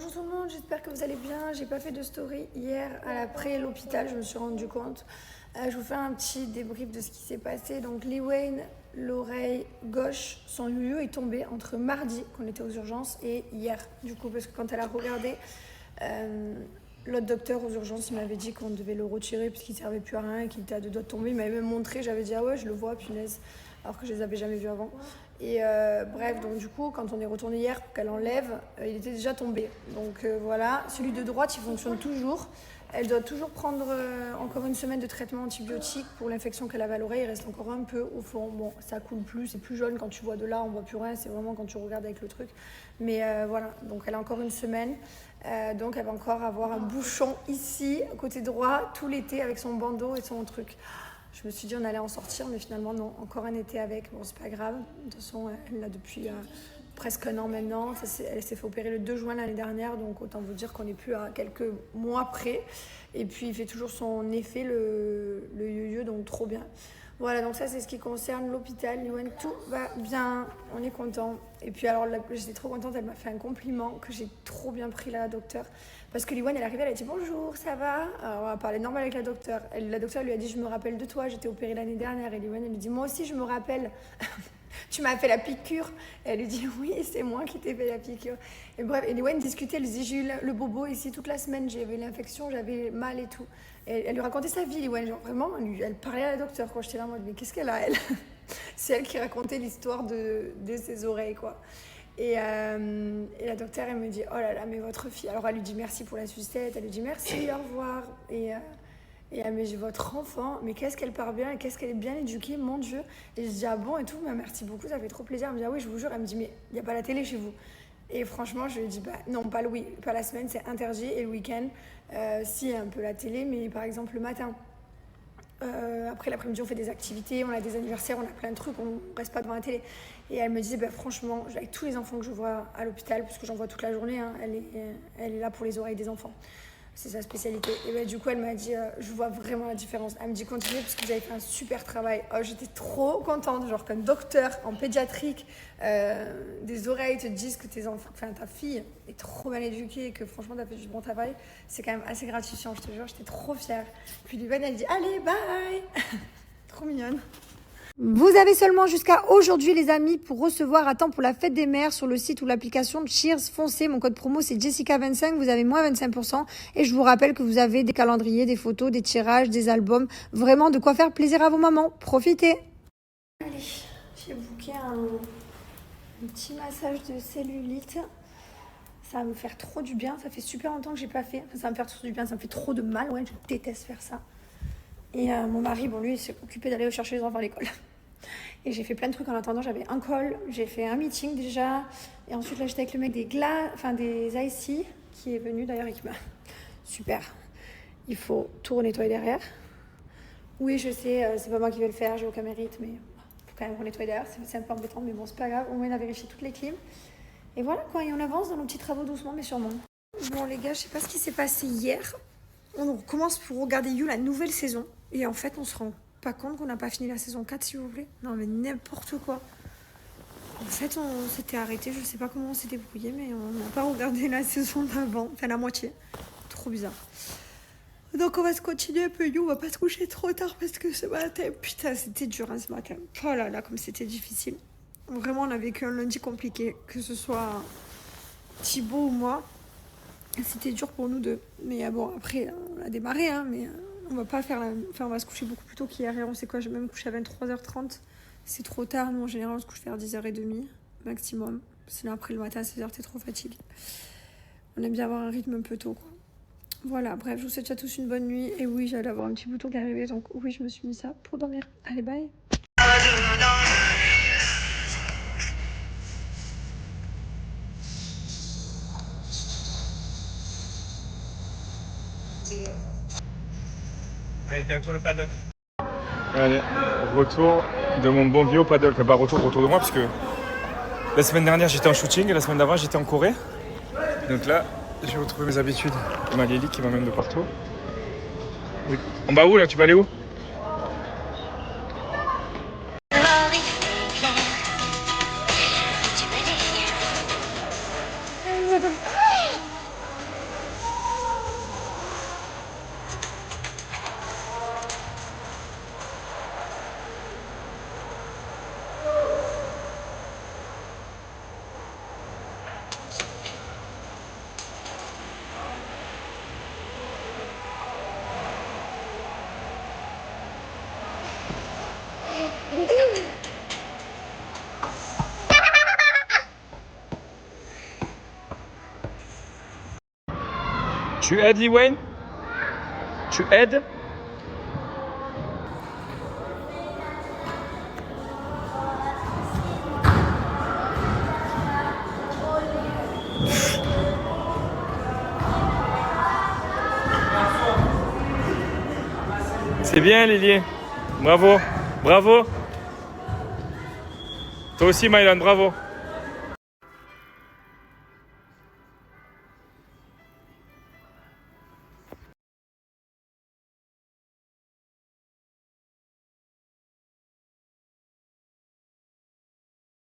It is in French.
Bonjour tout le monde, j'espère que vous allez bien. J'ai pas fait de story hier après l'hôpital, je me suis rendu compte. Je vous fais un petit débrief de ce qui s'est passé. Donc Lee Wayne, l'oreille gauche, son yo-yo est tombé entre mardi, qu'on était aux urgences, et hier. Du coup, parce que quand elle a regardé, l'autre docteur aux urgences, il m'avait dit qu'on devait le retirer puisqu'il servait plus à rien et qu'il était à deux doigts de tomber. Il m'avait même montré, j'avais dit ah ouais, je le vois, punaise, alors que je les avais jamais vus avant. Et bref, donc du coup, quand on est retourné hier pour qu'elle enlève, il était déjà tombé. Donc voilà, celui de droite, il fonctionne toujours. Elle doit toujours prendre encore une semaine de traitement antibiotique pour l'infection qu'elle avait à l'oreille. Il reste encore un peu au fond. Bon, ça coule plus, c'est plus jaune quand tu vois de là, on voit plus rien. C'est vraiment quand tu regardes avec le truc. Mais voilà, donc elle a encore une semaine. Donc elle va encore avoir un bouchon ici, côté droit, tout l'été avec son bandeau et son truc. Je me suis dit on allait en sortir, mais finalement non, encore un été avec. Bon, c'est pas grave. De toute façon, elle l'a depuis presque un an maintenant. Elle s'est fait opérer le 2 juin l'année dernière, donc autant vous dire qu'on n'est plus à quelques mois près. Et puis il fait toujours son effet, le yo-yo, donc trop bien. Voilà, donc ça c'est ce qui concerne l'hôpital. Liwen, tout va bien, on est content. Et puis alors, j'étais trop contente, elle m'a fait un compliment que j'ai trop bien pris la docteure. Parce que Liwen, elle est arrivée, elle a dit bonjour, ça va? Alors, on a parlé normal avec la docteure. La docteure lui a dit je me rappelle de toi, j'étais opérée l'année dernière. Et Liwen, elle lui dit moi aussi je me rappelle. Tu m'as fait la piqûre. Et elle lui dit oui, c'est moi qui t'ai fait la piqûre. Et bref, et Liwen discutait, elle disait j'ai eu le bobo ici toute la semaine, j'avais l'infection, j'avais mal et tout. Et elle lui racontait sa vie, Liwen, genre vraiment, elle parlait à la docteure, quoi. J'étais là en mode mais qu'est-ce qu'elle a, elle? C'est elle qui racontait l'histoire de ses oreilles, quoi. Et la docteure, elle me dit oh là là, mais votre fille. Alors elle lui dit merci pour la sucette, elle lui dit merci, au revoir. Et elle me dit votre enfant, mais qu'est-ce qu'elle parle bien et qu'est-ce qu'elle est bien éduquée, mon Dieu. Et je dis ah bon et tout, mais merci beaucoup, ça fait trop plaisir. Elle me dit ah oui, je vous jure. Elle me dit mais il n'y a pas la télé chez vous. Et franchement, je lui ai dit bah non, pas la semaine, c'est interdit. Et le week-end, si un peu la télé, mais par exemple le matin. Après l'après-midi, on fait des activités, on a des anniversaires, on a plein de trucs, on reste pas devant la télé. Et elle me disait, bah, franchement, avec tous les enfants que je vois à l'hôpital, parce que j'en vois toute la journée, hein, elle est là pour les oreilles des enfants. C'est sa spécialité. Et bah, du coup, elle m'a dit, je vois vraiment la différence. Elle me dit, continuez parce que vous avez fait un super travail. Oh, j'étais trop contente, genre qu'un docteur en pédiatrique des oreilles te dise que ta fille est trop bien éduquée et que franchement, tu as fait du bon travail. C'est quand même assez gratifiant, je te jure, j'étais trop fière. Puis Liven, elle dit, allez, bye. Trop mignonne. Vous avez seulement jusqu'à aujourd'hui les amis pour recevoir à temps pour la fête des mères sur le site ou l'application Cheers. Foncez, mon code promo c'est Jessica25, vous avez moins 25% et je vous rappelle que vous avez des calendriers, des photos, des tirages, des albums, vraiment de quoi faire plaisir à vos mamans. Profitez. Allez, j'ai booké un petit massage de cellulite. Ça va me faire trop du bien, ça fait super longtemps que j'ai pas fait. Enfin, ça va me faire trop du bien, ça me fait trop de mal, ouais, je déteste faire ça. Et mon mari, bon lui, il s'est occupé d'aller chercher les enfants à l'école. Et j'ai fait plein de trucs en attendant. J'avais un call, j'ai fait un meeting déjà. Et ensuite, là, j'étais avec le mec des IC, qui est venu d'ailleurs et qui m'a... Super. Il faut tout renettoyer derrière. Oui, je sais, c'est pas moi qui vais le faire, j'ai aucun mérite, mais il faut quand même renettoyer derrière. C'est un peu embêtant, mais bon, c'est pas grave. Au moins, on a vérifié toutes les clims. Et voilà, quoi. Et on avance dans nos petits travaux doucement, mais sûrement. Bon, les gars, je sais pas ce qui s'est passé hier. On recommence pour regarder You, la nouvelle saison. Et en fait, on se rend pas compte qu'on n'a pas fini la saison 4, s'il vous plaît. Non, mais n'importe quoi. En fait, on s'était arrêté. Je sais pas comment on s'est débrouillé, mais on n'a pas regardé la saison d'avant. Enfin, la moitié. Trop bizarre. Donc, on va se continuer un peu. You, on va pas se coucher trop tard parce que ce matin, putain, c'était dur hein, ce matin. Oh là là, comme c'était difficile. Vraiment, on a vécu un lundi compliqué. Que ce soit Thibaut ou moi. C'était dur pour nous deux. Mais bon, après, on a démarré, hein, mais on va pas faire Enfin, on va se coucher beaucoup plus tôt qu'hier. Et on sait quoi, je vais même coucher à 23h30. C'est trop tard. Nous, en général, on se couche vers 10h30 maximum. Sinon, après le matin à 16h, t'es trop fatigué. On aime bien avoir un rythme un peu tôt, quoi. Voilà, bref, je vous souhaite à tous une bonne nuit. Et oui, j'allais avoir un petit bouton qui arrivait. Donc oui, je me suis mis ça pour dormir. Allez, bye. Allez, bientôt le paddle. Allez, retour de mon bon vieux au paddle. Enfin, pas retour de moi, parce que la semaine dernière j'étais en shooting et la semaine d'avant j'étais en Corée. Donc là, j'ai retrouvé mes habitudes. Ma Lily qui m'emmène de partout. Oui. On va où là? Tu vas aller où? Tu aides Lee Wayne? Tu aides? C'est bien Lily. Bravo. Bravo. Toi aussi Mylan, bravo.